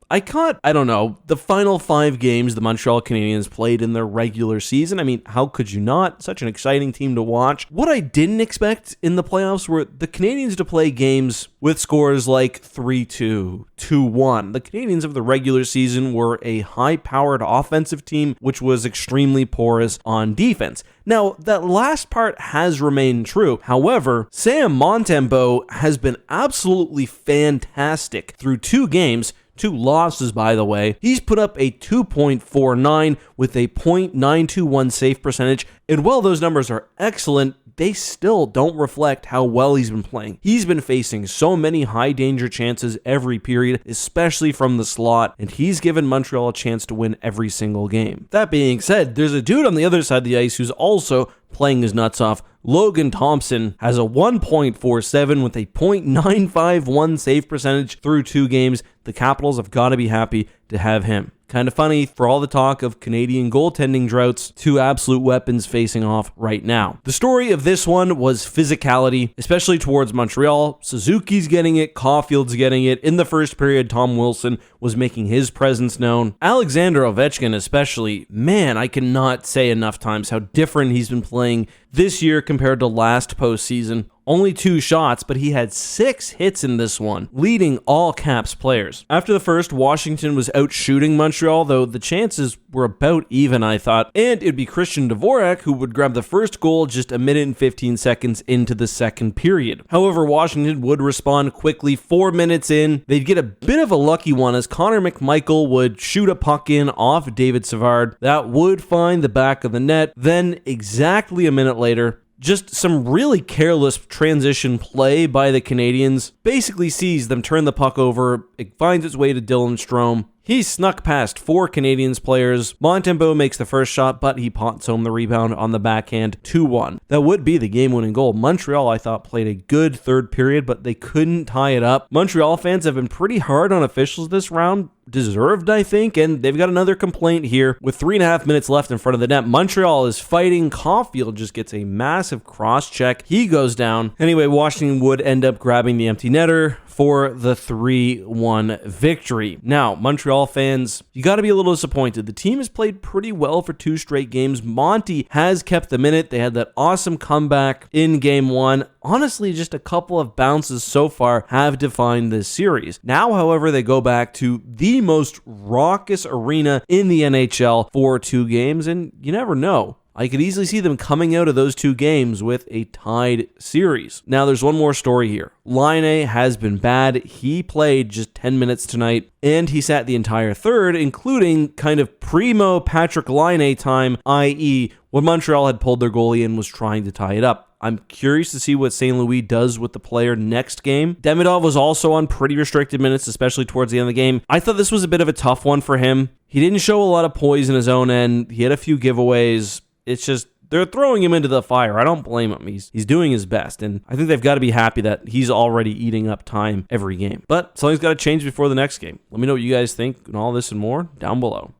I caught, I don't know, the final 5 games the Montreal Canadiens played in their regular season. I mean, how could you not? Such an exciting team to watch. What I didn't expect in the playoffs were the Canadiens to play games with scores like 3-2, 2-1. The Canadiens of the regular season were a high-powered offensive team, which was extremely porous on defense. Now, that last part has remained true. However, Sam Montembeault has been absolutely fantastic through 2 games, 2 losses, by the way. He's put up a 2.49 with a .921 save percentage, and while those numbers are excellent, they still don't reflect how well he's been playing. He's been facing so many high-danger chances every period, especially from the slot, and he's given Montreal a chance to win every single game. That being said, there's a dude on the other side of the ice who's also playing his nuts off. Logan Thompson has a 1.47 with a .951 save percentage through 2 games. The Capitals have got to be happy to have him. Kind of funny, for all the talk of Canadian goaltending droughts, 2 absolute weapons facing off right now. The story of this one was physicality, especially towards Montreal. Suzuki's getting it, Caulfield's getting it. In the first period, Tom Wilson was making his presence known. Alexander Ovechkin especially, man, I cannot say enough times how different he's been playing this year compared to last postseason. Only 2 shots, but he had 6 hits in this one, leading all Caps players. After the first, Washington was out shooting Montreal, though the chances were about even, I thought, and it'd be Christian Dvorak who would grab the first goal just 1 minute and 15 seconds into the second period. However, Washington would respond quickly. 4 minutes in, they'd get a bit of a lucky one as Connor McMichael would shoot a puck in off David Savard. That would find the back of the net. Then, exactly a minute later, just some really careless transition play by the Canadiens. Basically sees them turn the puck over. It finds its way to Dylan Strome. He snuck past 4 Canadiens players. Montembeault makes the first shot, but he pots home the rebound on the backhand, 2-1. That would be the game-winning goal. Montreal, I thought, played a good third period, but they couldn't tie it up. Montreal fans have been pretty hard on officials this round. Deserved, I think, and they've got another complaint here. With 3.5 minutes left in front of the net, Montreal is fighting. Caulfield just gets a massive cross-check. He goes down. Anyway, Washington would end up grabbing the empty netter for the 3-1 victory. Now, Montreal fans, you got to be a little disappointed. The team has played pretty well for 2 straight games. Monty has kept them in it. They had that awesome comeback in game 1. Honestly, just a couple of bounces so far have defined this series. Now, however, they go back to the most raucous arena in the NHL for 2 games, and you never know. I could easily see them coming out of those 2 games with a tied series. Now, there's one more story here. Laine has been bad. He played just 10 minutes tonight, and he sat the entire third, including kind of primo Patrick Laine time, i.e. when Montreal had pulled their goalie and was trying to tie it up. I'm curious to see what St. Louis does with the player next game. Demidov was also on pretty restricted minutes, especially towards the end of the game. I thought this was a bit of a tough one for him. He didn't show a lot of poise in his own end. He had a few giveaways. It's just, they're throwing him into the fire. I don't blame him. He's doing his best, and I think they've got to be happy that he's already eating up time every game. But something's got to change before the next game. Let me know what you guys think and all this and more down below.